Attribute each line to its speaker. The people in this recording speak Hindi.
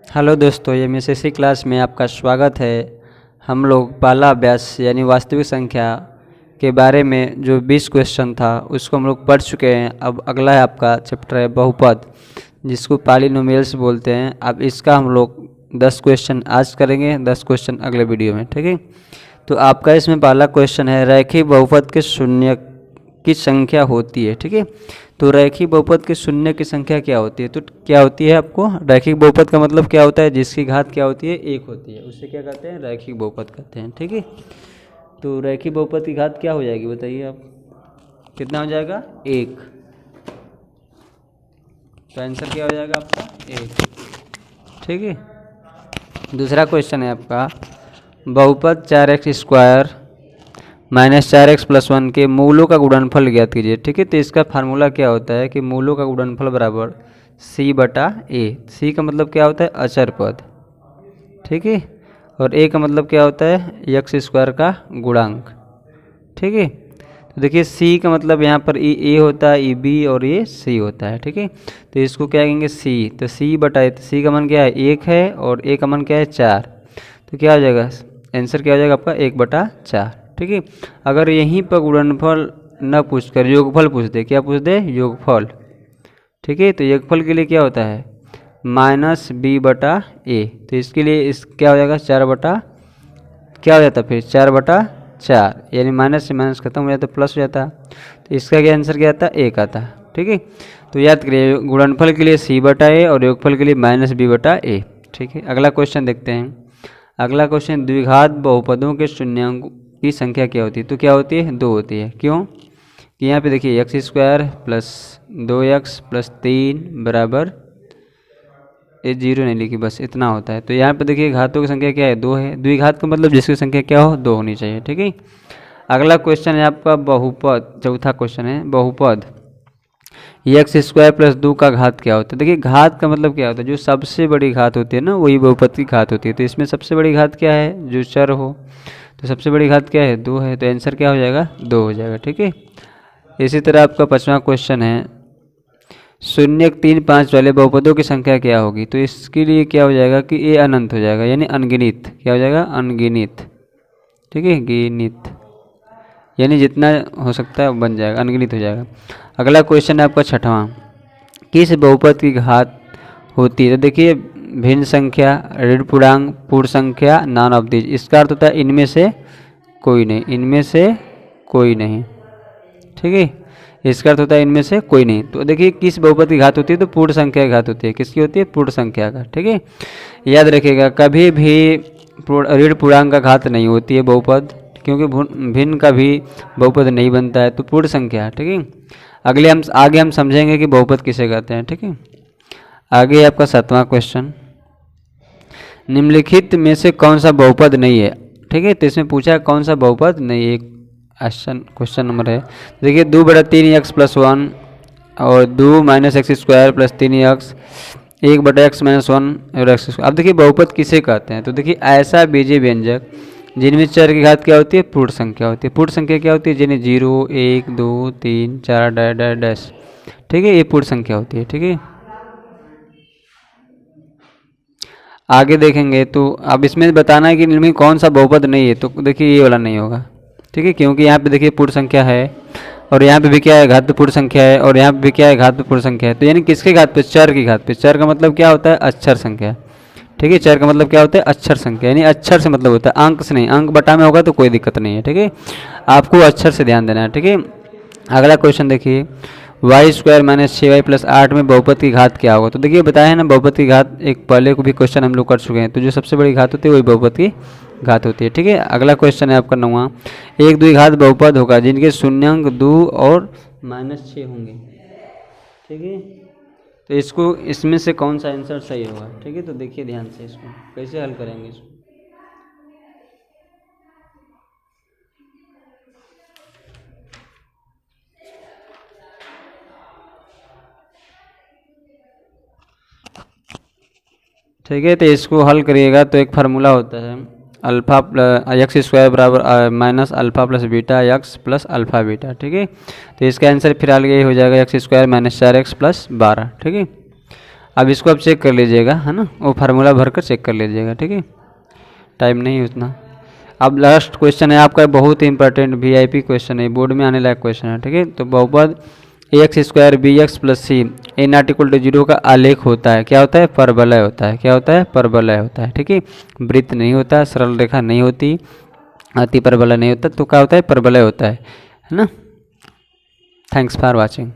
Speaker 1: हेलो दोस्तों, ये एमएसएससी क्लास में आपका स्वागत है। हम लोग पहला अभ्यास यानी वास्तविक संख्या के बारे में जो 20 क्वेश्चन था उसको हम लोग पढ़ चुके हैं। अब अगला है आपका चैप्टर है बहुपद, जिसको पॉलिनोमियल्स बोलते हैं। अब इसका हम लोग 10 क्वेश्चन आज करेंगे, 10 क्वेश्चन अगले वीडियो में, ठीक है। तो आपका इसमें पहला क्वेश्चन है, रैखिक बहुपद के शून्य की संख्या होती है, ठीक है। तो रैखिक बहुपद के शून्य की संख्या क्या होती है? तो क्या होती है आपको, रैखिक बहुपद का मतलब क्या होता है? जिसकी घात क्या होती है? 1 होती है, उससे क्या कहते हैं? रैखिक बहुपद कहते हैं, ठीक है। तो रैखिक बहुपद की घात क्या हो जाएगी बताइए आप, कितना हो जाएगा? 1। तो आंसर क्या हो जाएगा आपका? 1, ठीक है। दूसरा क्वेश्चन है आपका, बहुपद 4x² माइनस 4x+1 के मूलों का गुणनफल ज्ञात कीजिए, ठीक है। तो इसका फार्मूला क्या होता है कि मूलों का गुणनफल बराबर c/a। c का मतलब क्या होता है? अचर पद, ठीक है। और a का मतलब क्या होता है? x² का गुणांक, ठीक है। तो देखिए c का मतलब यहाँ पर a होता है, b और ये c होता है, ठीक है। तो इसको क्या कहेंगे? c। तो c/a, तो c का मान क्या है? 1 है और a का मान क्या है? 4। तो क्या हो जाएगा आंसर? क्या हो जाएगा आपका? 1/4, ठीक है। अगर यहीं पर गुणनफल न पूछ कर योगफल पूछ दे, क्या पूछ दे? योगफल, ठीक है। तो योगफल के लिए क्या होता है? -b/a। तो इसके लिए इस क्या हो जाएगा? 4 क्या हो जाता फिर? 4/4, यानी माइनस से माइनस खत्म हो जाता, प्लस हो जाता। तो इसका क्या आंसर क्या आता? 1 आता, ठीक है। तो याद करिए, गुणनफल के लिए c/a और योगफल के लिए -b/a, ठीक है। अगला क्वेश्चन देखते हैं। अगला क्वेश्चन, द्विघात बहुपदों के शून्यांकों की संख्या क्या होती है? तो क्या होती है? 2 होती है। क्यों? कि यहाँ पे देखिए x² + 2x + 3 बराबर, ये 0 नहीं लिखी, बस इतना होता है। तो यहाँ पे देखिए घातों की संख्या क्या है? 2 है। द्विघात का मतलब जिसकी संख्या क्या हो? 2 होनी चाहिए, ठीक है। अगला क्वेश्चन है आपका बहुपद, चौथा क्वेश्चन है बहुपद x² + 2 का घात क्या होता है? देखिए घात का मतलब क्या होता है? जो सबसे बड़ी घात होती है ना, वही बहुपद की घात होती है। तो इसमें सबसे बड़ी घात क्या है? जो चर हो। तो सबसे बड़ी घात क्या है? 2 है। तो आंसर क्या हो जाएगा? 2 हो जाएगा, ठीक है। इसी तरह आपका 5वां क्वेश्चन है, 0, 3, 5 वाले बहुपदों की संख्या क्या होगी? तो इसके लिए क्या हो जाएगा कि ये अनंत हो जाएगा, यानी अनगिनित। क्या हो जाएगा? अनगिनित, ठीक है। गिनित यानी जितना हो सकता है बन जाएगा, अनगिनित हो जाएगा। अगला क्वेश्चन है आपका 6वां, किस बहुपद की घात होती है? तो देखिए भिन्न संख्या, ऋण पूर्णांक, पूर्ण संख्या, नॉन ऑफ दीज। इसका अर्थ होता है इनमें से कोई नहीं, इनमें से कोई नहीं, ठीक है। इसका अर्थ होता है इनमें से कोई नहीं। तो देखिए किस बहुपद की घात होती है? तो पूर्ण संख्या की घात होती है। किसकी होती है? पूर्ण संख्या का, ठीक है। याद रखिएगा, कभी भी ऋण पूर्णांक का घात नहीं होती है बहुपद, क्योंकि भिन्न का भी बहुपद नहीं बनता है। तो पूर्ण संख्या, ठीक है। आगे हम समझेंगे कि बहुपद किसे कहते हैं, ठीक है। आगे आपका 7वां क्वेश्चन, निम्नलिखित में से कौन सा बहुपद नहीं है? ठीक है। तो इसमें पूछा कौन सा बहुपद नहीं है, क्वेश्चन नंबर है। देखिए 2/3x + 1 और 2 - x² + 3x 1/x - 1 और x²। अब देखिए बहुपद किसे कहते हैं? तो देखिए ऐसा बीजीय व्यंजक जिनमें चर की घात क्या होती है? पूर्ण संख्या होती है। पूर्ण संख्या क्या होती है? जिन्हें 0, 1, 2, 3, 4 डैश, ठीक है, ये पूर्ण संख्या होती है, ठीक है। आगे देखेंगे तो अब इसमें बताना है कि इनमें कौन सा बहुपद नहीं है। तो देखिए ये वाला नहीं होगा, ठीक है, क्योंकि यहाँ पे देखिए पूर्ण संख्या है और यहाँ पे भी क्या है? घात पे पूर्ण संख्या है और यहाँ पे भी क्या है? घात पे पूर्ण संख्या है। तो यानी किसके घात पे? चर की घात पे। चर का मतलब क्या होता है? अक्षर संख्या, ठीक है। चर का मतलब क्या होता है? अक्षर संख्या, यानी अक्षर से मतलब होता है, अंक से नहीं। अंक बटा में होगा तो कोई दिक्कत नहीं है, ठीक है। आपको अक्षर से ध्यान देना है, ठीक है। अगला क्वेश्चन देखिए, y² - 6y + 8 में बहुपद की घात क्या होगा? तो देखिए बताया है ना बहुपद की घात, एक पहले को भी क्वेश्चन हम लोग कर चुके हैं। तो जो सबसे बड़ी घात होती है वही बहुपद की घात होती है, ठीक है। अगला क्वेश्चन है आपका 9वां, एक द्विघात बहुपद होगा जिनके शून्यांक 2 और -6 होंगे, ठीक है। तो इसको, इसमें से कौन सा आंसर सही होगा? ठीक है। तो देखिए ध्यान से इसको कैसे हल करेंगे इसको। ठीक है। तो इसको हल करिएगा तो एक फार्मूला होता है, अल्फा x² बराबर -α + बीटा x + अल्फा बीटा, ठीक है। तो इसका आंसर फिर आगे हो जाएगा x² - 4x + 12, ठीक है। अब इसको आप चेक कर लीजिएगा, है ना, वो फार्मूला भर कर चेक कर लीजिएगा, ठीक है, टाइम नहीं है उतना। अब लास्ट क्वेश्चन है आपका, बहुत ही इंपॉर्टेंट वीआईपी क्वेश्चन है, बोर्ड में आने लायक क्वेश्चन है, ठीक है। तो बहुपद X square B X plus C A not equal to 0 का आलेख होता है, क्या होता है, परवलय होता है, क्या होता है, परवलय होता है, ठीक है। वृत्त नहीं होता, सरल रेखा नहीं होती, अति परवलय नहीं होता, तो क्या होता है, परवलय होता है ना। Thanks for watching.